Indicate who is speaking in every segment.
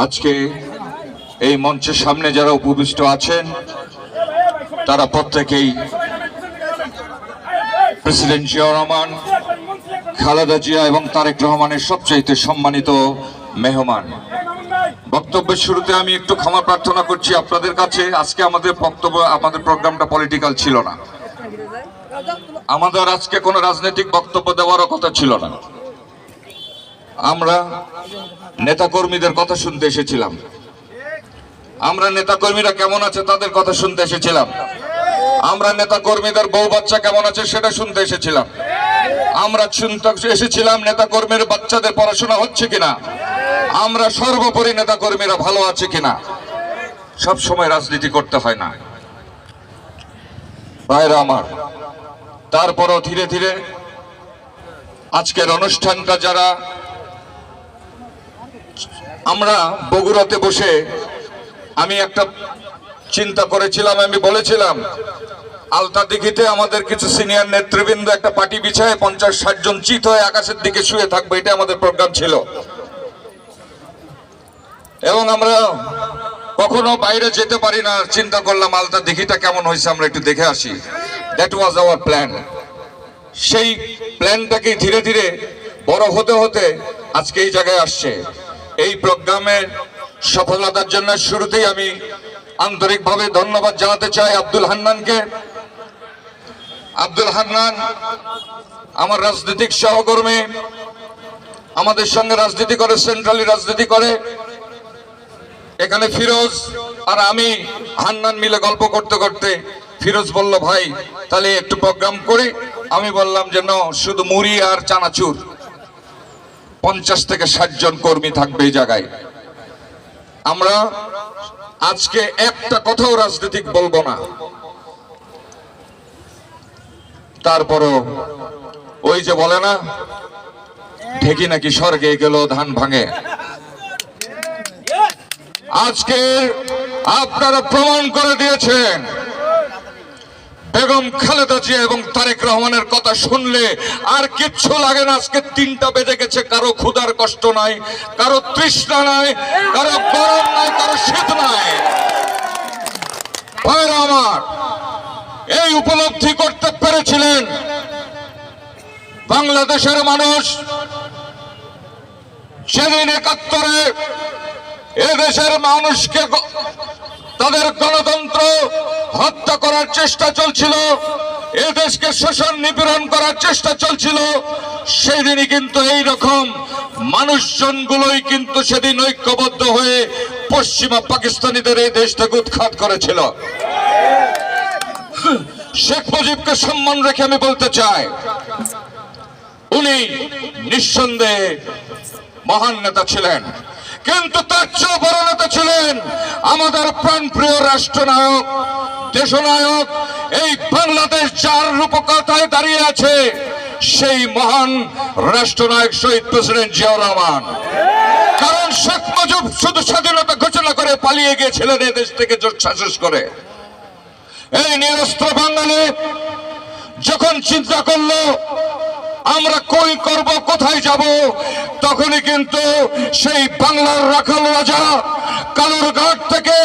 Speaker 1: আজকে এই মঞ্চের সামনে যারা উপবিষ্ট আছেন তারা প্রত্যেকেই প্রেসিডেন্ট জিয়াউর রহমান, খালেদা জিয়া এবং তারেক রহমানের সবচাইতে সম্মানিত মেহমান। বক্তব্যের শুরুতে আমি একটু ক্ষমা প্রার্থনা করছি আপনাদের কাছে। আজকে আমাদের প্রোগ্রামটা পলিটিক্যাল ছিল না। আমাদের আজকে কোনো রাজনৈতিক বক্তব্য দেওয়ারও কথা ছিল না। আমরা নেতাকর্মীদের কথা শুনতে এসেছিলাম। আমরা নেতাকর্মীরা কেমন আছে তাদের কথা শুনতে এসেছিলাম। আমরা নেতাকর্মীদের বউ বাচ্চা কেমন আছে সেটা শুনতে এসেছিলাম। আমরা শুনতে এসেছিলাম নেতাকর্মীর বাচ্চাদের পড়াশোনা হচ্ছে কিনা। আমরা সর্বোপরি নেতাকর্মীরা ভালো আছে কিনা। সব সময় রাজনীতি করতে হয় না ভাইরা আমার। তারপরও ধীরে ধীরে আজকের অনুষ্ঠানটা যারা আমরা বগুড়াতে বসে আমি একটা চিন্তা করেছিলাম, আমি বলেছিলাম আলতা দিঘিতে আমাদের কিছু সিনিয়র নেতৃবৃন্দ একটা পার্টি বিছায় 50-60 জন চিত হয়ে আকাশের দিকে শুয়ে থাকবে, এটা আমাদের প্রোগ্রাম ছিল। এবং আমরা কখনো বাইরে যেতে পারি না, চিন্তা করলাম আলতা দিঘিটা কেমন হয়েছে আমরা একটু দেখে আসি। That was our plan. সেই প্ল্যানটাকে ধীরে ধীরে বড় হতে হতে আজকে এই জায়গায় আসছে। এই প্রোগ্রামের সফলতার জন্য শুরুতেই আমি আন্তরিকভাবে ধন্যবাদ জানাতে চাই আব্দুল হান্নানকে। আব্দুল হান্নান আমার রাজনৈতিক সহকর্মী, আমাদের সঙ্গে রাজনীতি করে, সেন্ট্রালি রাজনীতি করে। এখানে ফিরোজ আর আমি হান্নান মিলে গল্প করতে করতে ফিরোজ বলল, ভাই তাহলে একটু প্রোগ্রাম করি। আমি বললাম যে না, শুধু মুড়ি আর চানাচুর। 50 থেকে 60 জন কর্মী থাকবে এই জায়গায়। আমরা আজকে একটা কথাও রাজনৈতিক বলবো না। তারপরও ওই যে বলে না, ঢেকি নাকি স্বর্গে গেল ধান ভাঙে। আজকে আপনারা প্রমাণ করে দিয়েছেন বেগম খালেদা জিয়া এবং তারেক রহমানের কথা শুনলে আর কিচ্ছু লাগে না। আজকে 3টা বেজে গেছে, কারো ক্ষুধার কষ্ট নাই, কারো তৃষ্ণা নাই, কারো গরম নাই, কারো শীত নাই। ভাইরা আমার, এই উপলব্ধি করতে পেরেছিলেন বাংলাদেশের মানুষ সেদিন 71-এ এদেশের মানুষকে তাদের গণতন্ত্র হত্যা করার চেষ্টা চলছিল, এদেশকে শোষণ নিপীড়ন করার চেষ্টা চলছিল। সেদিনই কিন্তু এইরকম মানুষজনগুলোই কিন্তু সেদিন ঐক্যবদ্ধ হয়ে পশ্চিমা পাকিস্তানিদের এই দেশটাকে উৎখাত করেছিল। শেখ মুজিবকে সম্মান রেখে আমি বলতে চাই, উনি নিঃসন্দেহে মহান নেতা ছিলেন, কিন্তু তার চেয়েও বড় নেতা ছিলেন আমাদের প্রাণপ্রিয় রাষ্ট্রনায়ক, দেশনায়ক, এই বাংলাদেশ যার রূপকথায় দাঁড়িয়ে আছে সেই মহান রাষ্ট্রনায়ক শহীদ প্রেসিডেন্ট জিয়াউর রহমান। কারণ শেখ মুজিব শুধু স্বাধীনতা ঘোষণা করে পালিয়ে গিয়েছিলেন এদেশ থেকে জোট শাসন করে। এই নিরস্ত্র বাঙালি যখন চিন্তা করলো আমরা কই করব, কোথায় যাব, তখনই কিন্তু সেই বাংলার রাখাল রাজা কালুরঘাট থেকে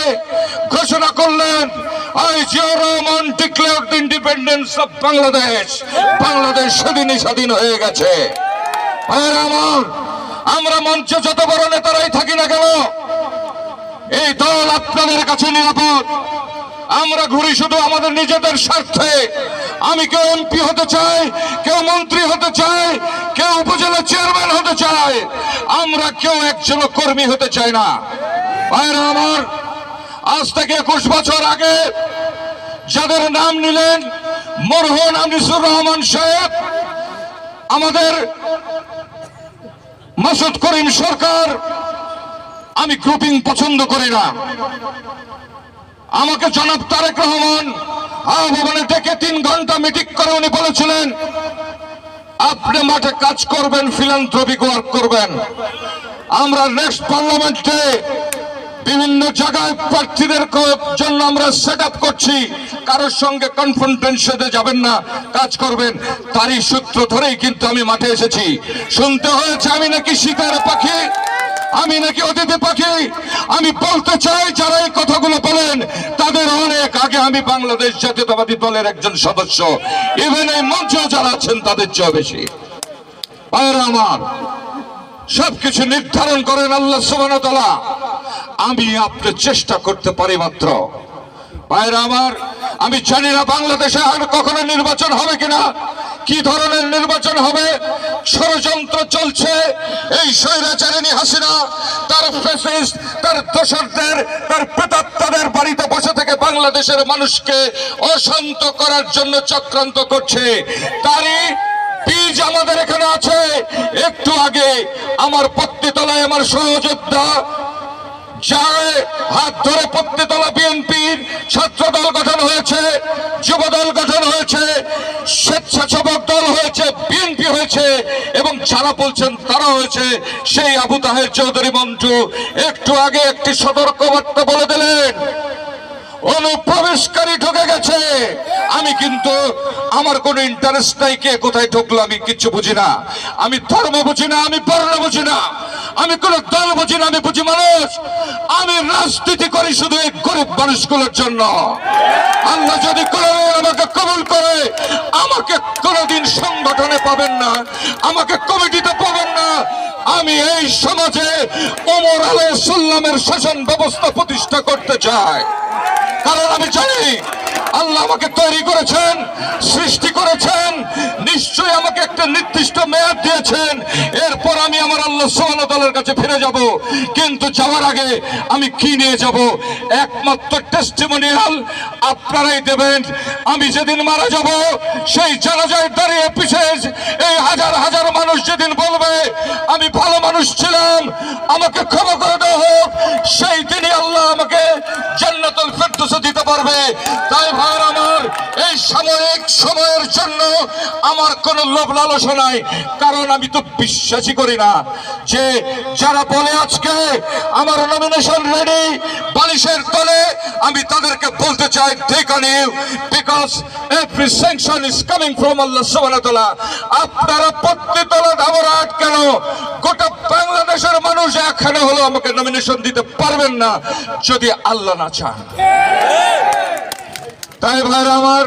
Speaker 1: ঘোষণা করলেন, I Ziaur Rahman declared the independence of Bangladesh. Bangladesh সেদিনই স্বাধীন হয়ে গেছে। আর আমরা মঞ্চে যত বড় নেতারাই থাকি না কেন, এই দল আপনাদের কাছে নিরাপদ। আমরা ঘুরি শুধু আমাদের নিজেদের স্বার্থে। আমি কেউ এমপি হতে চাই, কেউ মন্ত্রী হতে চাই, কেউ উপজেলা চেয়ারম্যান হতে চাই, আমরা কেউ একজন কর্মী হতে চাই না। ভাইরা আমার, আজ থেকে 21 বছর আগে যাদের নাম নিলেন, মরহুম আনিসুর রহমান সাহেব, আমাদের মাসুদ করিম সরকার, আমি গ্রুপিং পছন্দ করি না। আমাকে জনাব তারেক রহমান ভবনে ডেকে 3 ঘন্টা মিটিং করে উনি বলেছিলেন, আপনি মাঠে কাজ করবেন, ফিলান্থ্রপিক ওয়ার্ক করবেন। আমরা নেক্সট পার্লামেন্টে বিভিন্ন জায়গায় প্রার্থীদের জন্য আমরা সেট আপ করছি, কারোর সঙ্গে কনফ্রন্টেশনে যাবেন না, কাজ করবেন। তারই সূত্র ধরেই কিন্তু আমি মাঠে এসেছি। শুনতে হয়েছে আমি নাকি শিকার পাখি, আমি নাকি অতিথি পাখি? আমি বলতে চাই, যারা এই কথাগুলো বলেন তাদের অনেক আগে আমি বাংলাদেশ জাতীয়তাবাদী দলের একজন সদস্য, ইভেন এই মঞ্চে যারা আছেন তাদের চেয়ে বেশি। ভাইরা আমার, সবকিছু নির্ধারণ করেন আল্লাহ সুবহানাহু ওয়া তাআলা। আমি আপনি চেষ্টা করতে পারি মাত্র। ভাইরা আমার, আমি জানি না বাংলাদেশে আর কখনো নির্বাচন হবে কিনা, কি ধরনের নির্বাচন হবে। ষড়যন্ত্র চলছে। এই স্বৈরাচারিণী হাসিনা তার ফ্যাসিস্ট, তার দোসরদের, তার প্রেতাত্মাদের বাড়িতে বসে থেকে বাংলাদেশের মানুষকে অশান্ত করার জন্য চক্রান্ত করছে। তারই বীজ আমাদের এখানে আছে। একটু আগে আমার পত্নীতলায় আমার সহযোদ্ধা যায় হাত ধরে পত্নীতলা বিএনপির ছাত্র দল গঠন হয়েছে, যুব দল গঠন হয়েছে, স্বেচ্ছাসেবক দল হয়েছে, বিএনপি হয়েছে, এবং যারা বলছেন তারা হয়েছে। সেই আবু তাহের চৌধুরী মন্টু একটু আগে একটি সতর্কবার্তা বলে দিলেন, অনুপ্রবেশকারী ঢুকে গেছে। আমি কিন্তু আমার কোনো ইন্টারেস্ট নাই কে কোথায় ঢুকলো, আমি কিচ্ছু বুঝি না। আমি ধর্ম বুঝি না, আমি বর্ণ বুঝি না, আমি কোন দল বুঝি না, আমি বুঝি মানুষ। আমি রাজনীতি করি শুধু এই গরিব মানুষগুলোর জন্য। আল্লাহ যদি আমাকে কবুল করে, আমাকে কোনোদিন সংগঠনে পাবেন না, আমাকে কমিটিতে পাবেন না। আমি এই সমাজে ওমর আলাইহিস সালামের শাসন ব্যবস্থা প্রতিষ্ঠা করতে চাই। কারণ আমি জানি আল্লাহ আমাকে তৈরি করেছেন, সৃষ্টি করেছেন, নিশ্চয়ই আমাকে একটা নির্দিষ্ট মেয়াদ দিয়েছেন। এরপর আমি আমার আল্লাহ সুবহানাহু ওয়া তাআলার কাছে ফিরে যাব। কিন্তু যাওয়ার আগে আমি কি নিয়ে যাব? একমাত্র টেস্টিমোনিয়াল আপনারাই দেবেন। আমি যেদিন মারা যাব, সেই জানাজায় দাঁড়িয়ে পিছে এই হাজার হাজার মানুষ যেদিন বলবে আমি ভালো মানুষ ছিলাম, আমাকে ক্ষমা করে দেওয়া হোক, সেই দিনই আল্লাহ আমাকে জান্নাতুল ফেরদৌসে দিতে পারবে। তাই ভাইরা আমার, এই সাময়িক সময়ের জন্য আমার কোনো লোভ লালসা নাই। কারণ আমি তো বিশ্বাসই করি না যে যারা বলে আজকে আমার নমিনেশন রেডি বালিশের তলে, আমি তাদেরকে বলতে চাই they can you because every sanction is coming from Allah subhanahu wa ta'ala. আপনারা পত্নীতলা ধামরাট কেন গোটা বাংলাদেশের মানুষ একখানে হলো আমাকে নমিনেশন দিতে পারবেন না যদি আল্লাহ না চান। তাই ভাইরা আমার,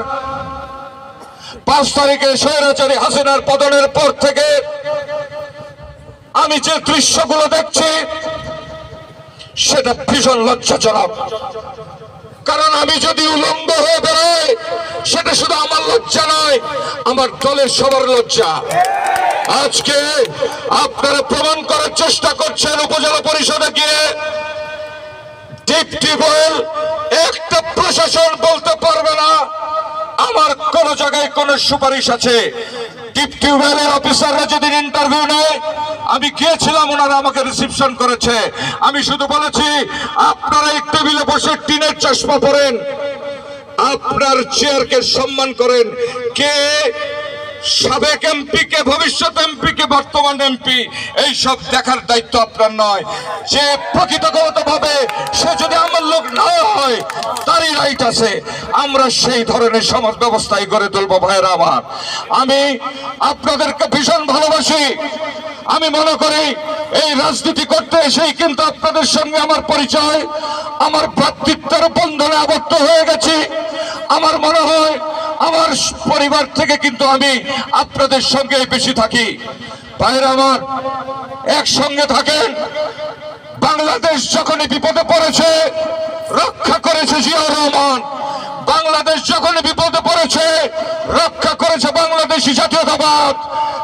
Speaker 1: 5 তারিখে স্বৈরাচারী হাসিনার পতনের পর থেকে আমি যে দৃশ্যগুলো দেখছি সেটা ভীষণ লজ্জাজনক। কারণ আমি যদি উলঙ্গ হয়ে বেরোই, সেটা শুধু আমার লজ্জা নয়, আমার দলের সবার লজ্জা। আজকে আপনারা প্রমাণ করার চেষ্টা করছেন উপজেলা পরিষদে গিয়ে ডিপ টিউবওয়েল একটা প্রশাসন বলতে পারবে না আমার কোন জায়গায় কোন সুপারিশ আছে। ডিপ টিউবওয়েলের অফিসাররা যেদিন ইন্টারভিউ নেয়, আমি গিয়েছিলাম, ওনারা আমাকে রিসিপশন করেছে। আমি শুধু বলেছি আপনারা এক টেবিলে বসে টিনের চশমা পরেন, আপনার চেয়ারকে সম্মান করেন। কে সাবেক এমপি, কে ভবিষ্যৎ এমপি, কে বর্তমান এমপি, এইসব দেখার দায়িত্ব আপনার নয়। যে প্রকৃতভাবে সে যদি আমার লোক না হয়, তারই রাইট আছে। আমরা সেই ধরনের সমাজ ব্যবস্থায় গড়ে তুলবো। ভাইরা আমার, আমি আপনাদেরকে ভীষণ ভালোবাসি। আমি মনে করি এই রাজনীতি করতে এসেই কিন্তু আপনাদের সঙ্গে আমার পরিচয়, আমার ভ্রাতৃত্বের বন্ধনে আবদ্ধ হয়ে গেছি। আমার মনে হয় আমার পরিবার থেকে কিন্তু আমি আপনাদের সঙ্গে বেশি থাকি। ভাইরা আমার, একসঙ্গে থাকেন। বাংলাদেশ যখনই বিপদে পড়েছে রক্ষা করেছে জিয়াউর রহমান। বাংলাদেশ যখন বিপদে পড়েছে রক্ষা করেছে বাংলাদেশি জাতীয়তাবাদ।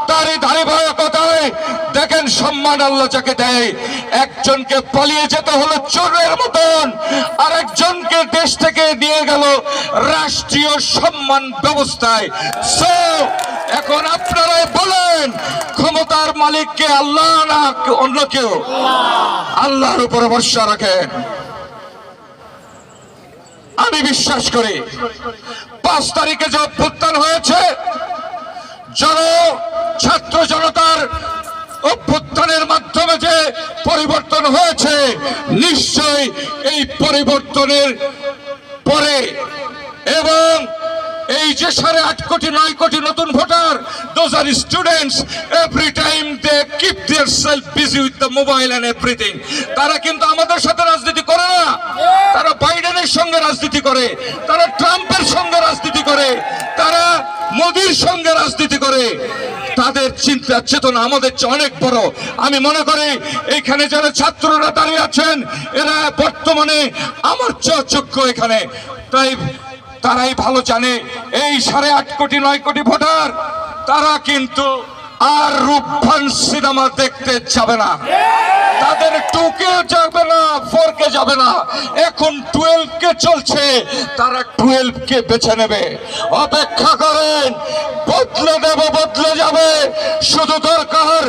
Speaker 1: তারই ধারাবাহিকতায় দেখেন সম্মান আল্লাহ যাকে দেয়। একজনকে পালিয়ে যেতে হলো চোরের মতন, আর একজনকে দেশ থেকে নিয়ে গেল রাষ্ট্রীয় সম্মান ব্যবস্থায়। সো এখন আপনারাই বলেন, ক্ষমতার মালিককে আল্লাহ না অন্য কেউ? আল্লাহর উপর ভরসা রাখেন। আমি বিশ্বাস করি 5 তারিখে যে অভ্যুত্থান হয়েছে, ছাত্র জনতার অভ্যুত্থানের মাধ্যমে যে পরিবর্তন হয়েছে, নিশ্চয়ই এই পরিবর্তনের পরে এবং এই যে 8.5 কোটি 9 কোটি নতুন voter, those are students, every time they keep themselves busy with the mobile and everything. তারা কিন্তু আমাদের সাথে রাজনীতি করে না, তারা বাইডেনের সঙ্গে রাজনীতি করে, তারা ট্রাম্পের সঙ্গে রাজনীতি করে, তারা মোদির সঙ্গে রাজনীতি করে। তাদের চিন্তা চেতনা আমাদের চেয়ে অনেক বড়। আমি মনে করি এখানে যারা ছাত্ররা দাঁড়িয়ে আছেন এরা বর্তমানে আমার চেয়ে যোগ্য এখানে, তাই তারাই ভালো জানে এই 8.5 কোটি 9 কোটি ভোটার তারা কিন্তু আর রূপবান সিনেমা দেখতে যাবে না, তাদের 2K যাবে না, 4K যাবে না, এখন 12K চলছে, তারা 12K বেছে নেবে। অপেক্ষা করেন, বদলে দেব, বদলে যাবে। শুধু দরকার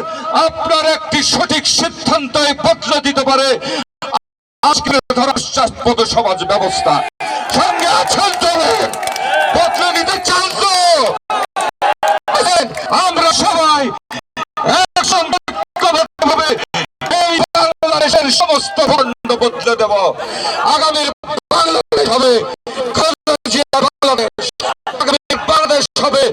Speaker 1: আপনার একটি সঠিক সিদ্ধান্তই বদলে দিতে পারে আজকের ধরাশ্বাসপদ সমাজ ব্যবস্থা। সঙ্গে আছেন তো, বদলে দিতে চান তো? আমরা সবাই একসঙ্গে এই বাংলাদেশের সমস্ত বর্ণ বদলে দেব। আগামী বাংলাদেশ হবে বাংলাদেশ, আগামী বাংলাদেশ হবে